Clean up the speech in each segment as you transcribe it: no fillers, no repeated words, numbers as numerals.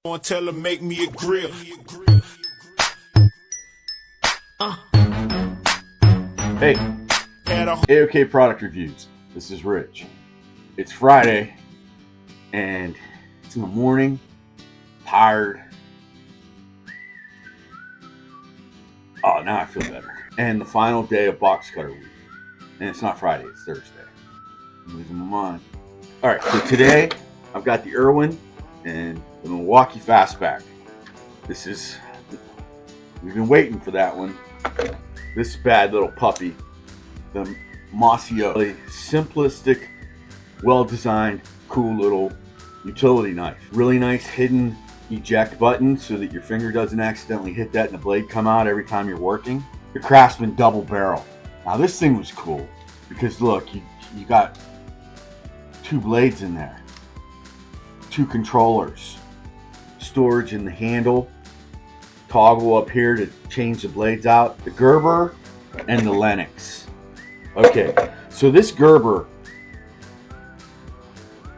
Gonna tell her make me a grill. Hey, Had a AOK Product Reviews. This is Rich. It's Friday, and it's in the morning, tired. Oh, now I feel better. And the final day of box cutter week. And it's not Friday, it's Thursday. I'm losing my mind. All right, so today I've got the Irwin and the Milwaukee Fastback. We've been waiting for that one. This bad little puppy, the Mossio, really simplistic, well-designed, cool little utility knife. Really nice hidden eject button so that your finger doesn't accidentally hit that and the blade come out every time you're working. The Craftsman double barrel. Now this thing was cool because look, you got two blades in there, two controllers, storage in the handle, toggle up here to change the blades out, the Gerber and the Lenox. Okay, so this Gerber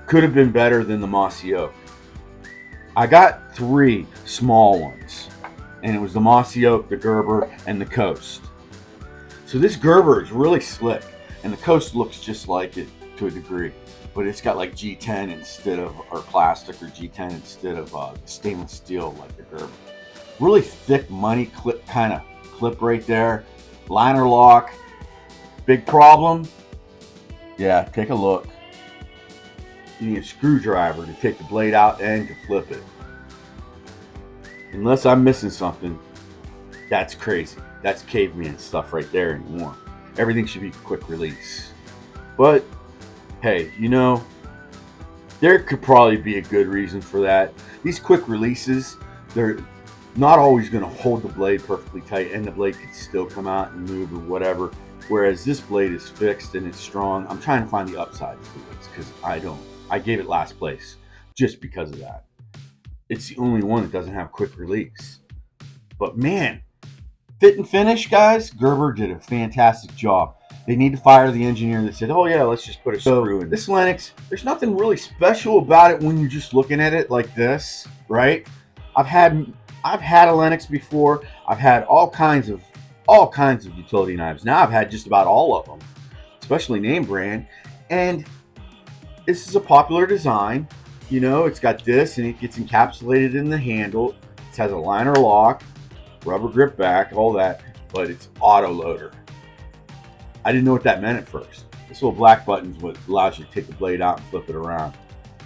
could have been better than the Mossy Oak. I got three small ones, and it was the Mossy Oak, the Gerber, and the Coast. So this Gerber is really slick, and the Coast looks just like it to a degree, but it's got like G10 instead of, or plastic, or G10 instead of stainless steel like the Gerber. Really thick money clip, kind of clip right there. Liner lock. Big problem? Yeah, take a look. You need a screwdriver to take the blade out and to flip it. Unless I'm missing something, that's crazy. That's caveman stuff right there anymore. Everything should be quick release. But, hey, you know, there could probably be a good reason for that. These quick releases, they're not always going to hold the blade perfectly tight, and the blade can still come out and move or whatever. Whereas this blade is fixed and it's strong. I'm trying to find the upside to this because I gave it last place just because of that. It's the only one that doesn't have quick release. But man, fit and finish, guys, Gerber did a fantastic job. They need to fire the engineer that said, oh yeah, let's just put a screw in. This Lenox, there's nothing really special about it when you're just looking at it like this, right? I've had a Lenox before. I've had all kinds of utility knives. Now I've had just about all of them, especially name brand. And this is a popular design. You know, it's got this and it gets encapsulated in the handle. It has a liner lock, rubber grip back, all that, but it's auto loader. I didn't know what that meant at first. This little black button is what allows you to take the blade out and flip it around.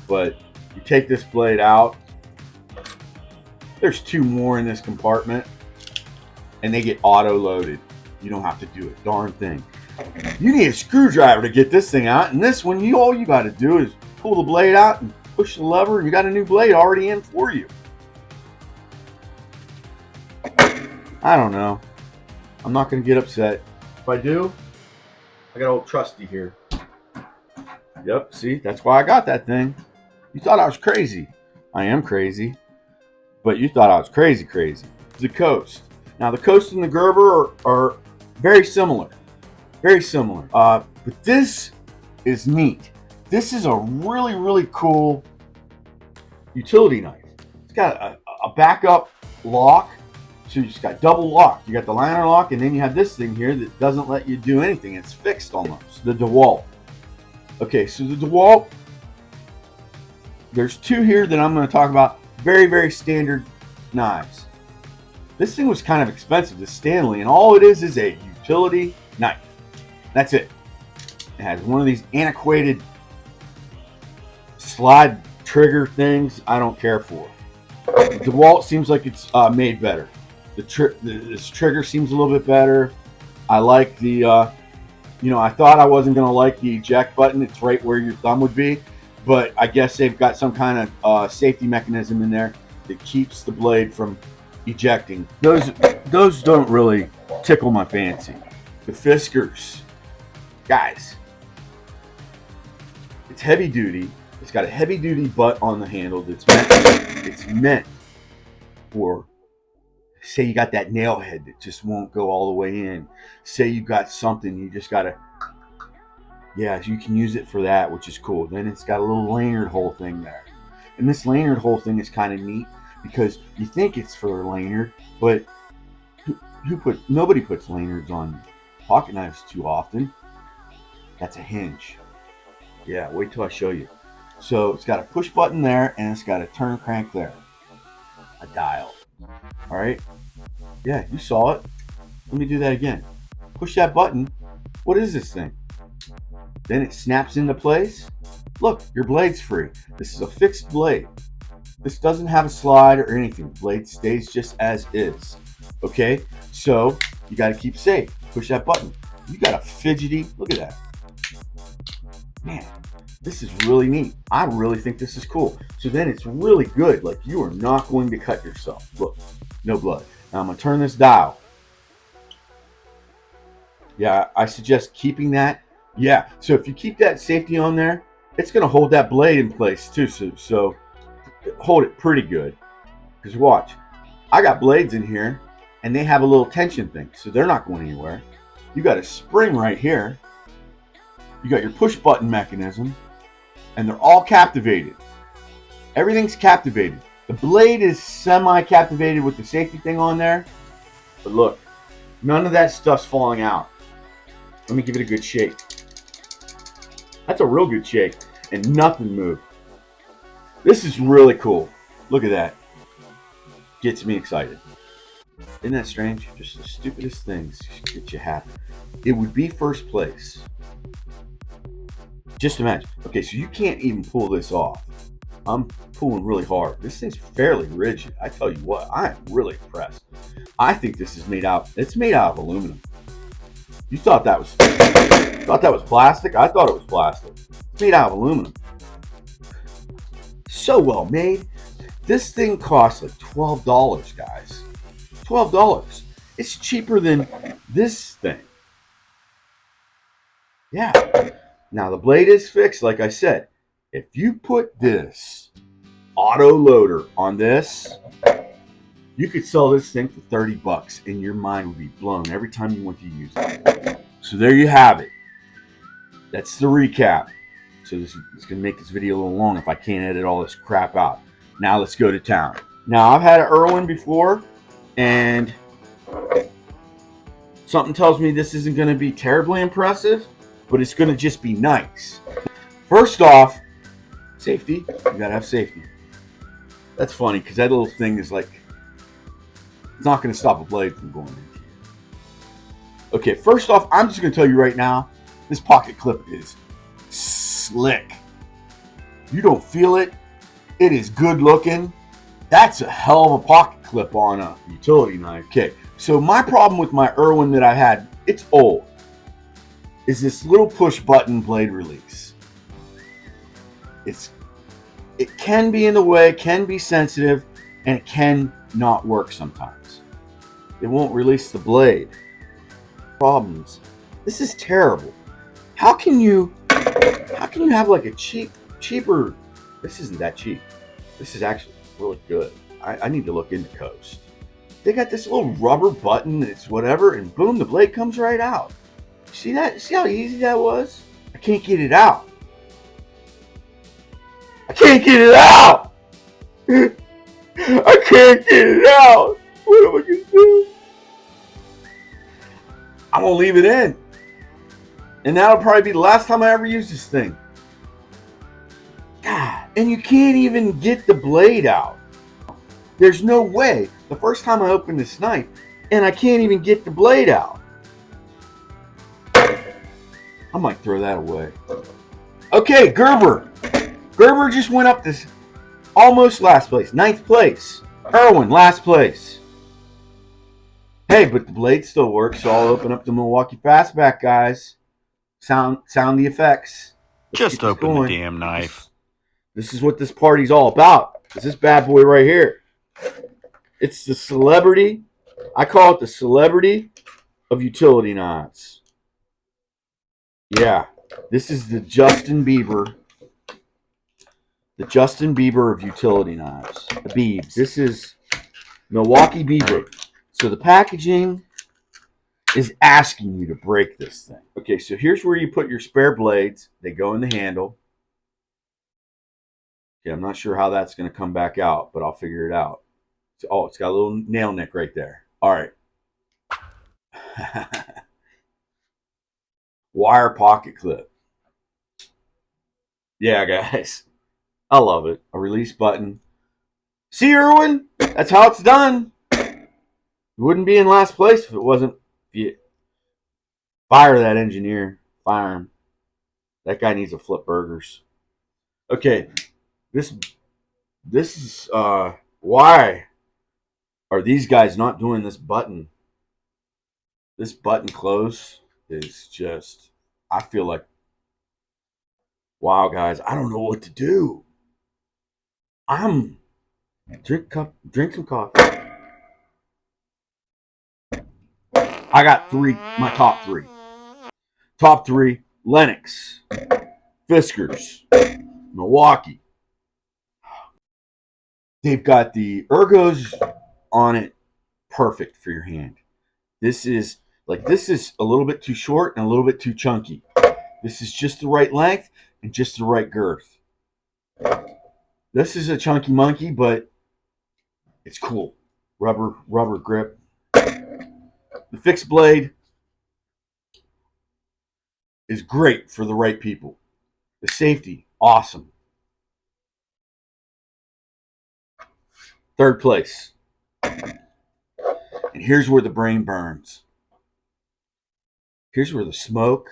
But you take this blade out, there's two more in this compartment, and they get auto loaded. You don't have to do a darn thing. You need a screwdriver to get this thing out, and this one, all you got to do is pull the blade out and push the lever, and you got a new blade already in for you. I don't know. I'm not going to get upset. If I do, I got old Trusty here. Yep, see, that's why I got that thing. You thought I was crazy. I am crazy, but you thought I was crazy. The Coast. Now, the Coast and the Gerber are very similar. Very similar. But this is neat. This is a really, really cool utility knife. It's got a backup lock. So you just got double lock. You got the liner lock, and then you have this thing here that doesn't let you do anything. It's fixed almost. The DeWalt. Okay, so the DeWalt, there's two here that I'm going to talk about. Very, very standard knives. This thing was kind of expensive, the Stanley, and all it is a utility knife. That's it. It has one of these antiquated slide trigger things I don't care for. The DeWalt seems like it's made better. This trigger seems a little bit better. I like the, I thought I wasn't going to like the eject button. It's right where your thumb would be, but I guess they've got some kind of safety mechanism in there that keeps the blade from ejecting. Those don't really tickle my fancy. The Fiskars, guys, it's heavy duty. It's got a heavy duty butt on the handle that's meant for, say you got that nail head that just won't go all the way in. Say you got something you just gotta, yeah, you can use it for that, which is cool. Then it's got a little lanyard hole thing there. And this lanyard hole thing is kind of neat because you think it's for lanyard, but nobody puts lanyards on pocket knives too often. That's a hinge. Yeah, wait till I show you. So it's got a push button there, and it's got a turn crank there. A dial. All right. Yeah, you saw it. Let me do that again. Push that button. What is this thing? Then it snaps into place. Look, your blade's free. This is a fixed blade. This doesn't have a slide or anything. The blade stays just as is. Okay? So you got to keep safe. Push that button. You got a fidgety. Look at that. Man, this is really neat. I really think this is cool. So then it's really good. Like, you are not going to cut yourself. Look, no blood. Now I'm going to turn this dial. Yeah, I suggest keeping that. Yeah, so if you keep that safety on there, it's going to hold that blade in place too. So hold it pretty good. Because watch, I got blades in here, and they have a little tension thing, so they're not going anywhere. You got a spring right here. You got your push button mechanism, and they're all captivated. Everything's captivated. The blade is semi-captivated with the safety thing on there, but look, none of that stuff's falling out. Let me give it a good shake. That's a real good shake, and nothing moved. This is really cool. Look at that. Gets me excited. Isn't that strange? Just the stupidest things get you happy. It would be first place. Just imagine. Okay, so you can't even pull this off. I'm pulling really hard. This thing's fairly rigid. I tell you what, I am really impressed. I think this is made out. It's made out of aluminum. You thought that was plastic? I thought it was plastic. It's made out of aluminum. So well made. This thing costs like $12, guys. $12. It's cheaper than this thing. Yeah. Now the blade is fixed, like I said. If you put this auto loader on this, you could sell this thing for $30 and your mind would be blown every time you want to use it. So there you have it. That's the recap. So this is going to make this video a little long if I can't edit all this crap out. Now let's go to town. Now I've had an Irwin before, and something tells me this isn't going to be terribly impressive, but it's going to just be nice. First off, safety. You got to have safety. That's funny because that little thing is like, it's not going to stop a blade from going into you. Okay, first off, I'm just going to tell you right now, this pocket clip is slick. You don't feel it. It is good looking. That's a hell of a pocket clip on a utility knife. Okay, so my problem with my Irwin that I had, it's old, is this little push button blade release. It can be in the way, can be sensitive, and it can not work sometimes. It won't release the blade. Problems. This is terrible. How can you have like a cheaper? This isn't that cheap. This is actually really good. I need to look into Coast. They got this little rubber button. It's whatever, and boom, the blade comes right out. See that? See how easy that was? I can't get it out. I can't get it out. I can't get it out. What am I gonna do? I'm gonna leave it in, and that'll probably be the last time I ever use this thing. God, and you can't even get the blade out. There's no way. The first time I opened this knife, and I can't even get the blade out. I might throw that away. Okay, Gerber. Gerber just went up this almost last place, 9th place. Irwin, last place. Hey, but the blade still works, so I'll open up the Milwaukee Fastback, guys. Sound the effects. Just open the damn knife. This is what this party's all about. It's this bad boy right here. It's the celebrity. I call it the celebrity of utility knives. Yeah, this is the Justin Bieber. The Justin Bieber of utility knives. The Biebs. This is Milwaukee Bieber. So the packaging is asking you to break this thing. Okay, so here's where you put your spare blades. They go in the handle. Okay, I'm not sure how that's going to come back out, but I'll figure it out. Oh, it's got a little nail nick right there. All right. Wire pocket clip. Yeah, guys. I love it. A release button. See, Irwin? That's how it's done. You wouldn't be in last place if it wasn't. You fire that engineer. Fire him. That guy needs to flip burgers. Okay. This is why are these guys not doing this button? This button close is just, I feel like, wow, guys, I don't know what to do. Drink some coffee. I got my top three. Top three, Lennox, Fiskars, Milwaukee. They've got the ergos on it, perfect for your hand. This is a little bit too short and a little bit too chunky. This is just the right length and just the right girth. This is a chunky monkey, but it's cool. Rubber grip. The fixed blade is great for the right people. The safety, awesome. Third place. And here's where the brain burns. Here's where the smoke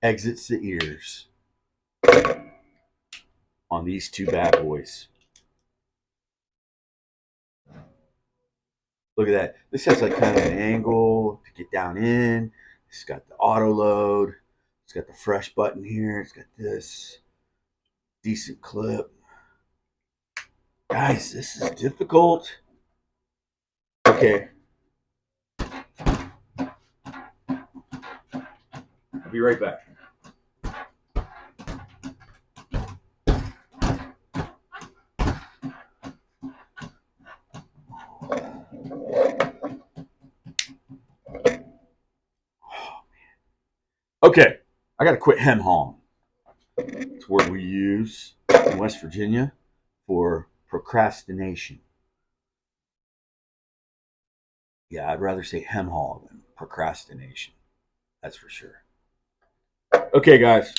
exits the ears on these two bad boys. Look at that. This has like kind of an angle to get down in. It's got the auto load. It's got the fresh button here. It's got this decent clip. Guys, this is difficult. Okay. I'll be right back. Okay, I got to quit hem hauling. It's a word we use in West Virginia for procrastination. Yeah, I'd rather say hem haul than procrastination. That's for sure. Okay, guys,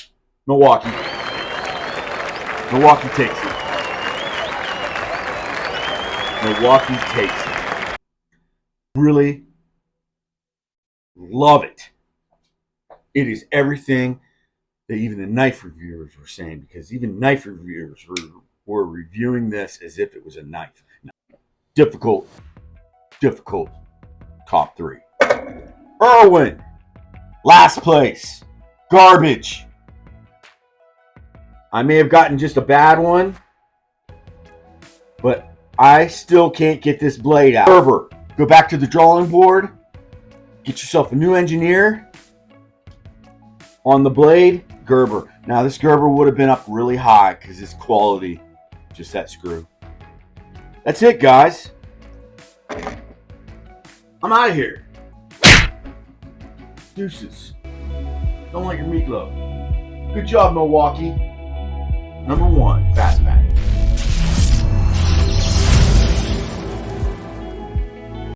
Milwaukee. Milwaukee takes it. Milwaukee takes it. Really love it. It is everything that even the knife reviewers were saying, because even knife reviewers were reviewing this as if it was a knife. No. Difficult. Top three. Irwin, last place. Garbage. I may have gotten just a bad one, but I still can't get this blade out. Gerber, go back to the drawing board. Get yourself a new engineer. On the blade, Gerber. Now this Gerber would have been up really high because it's quality. Just that screw. That's it, guys. I'm out of here. Deuces. Don't like your meatloaf. Good job, Milwaukee. Number 1, Fastback.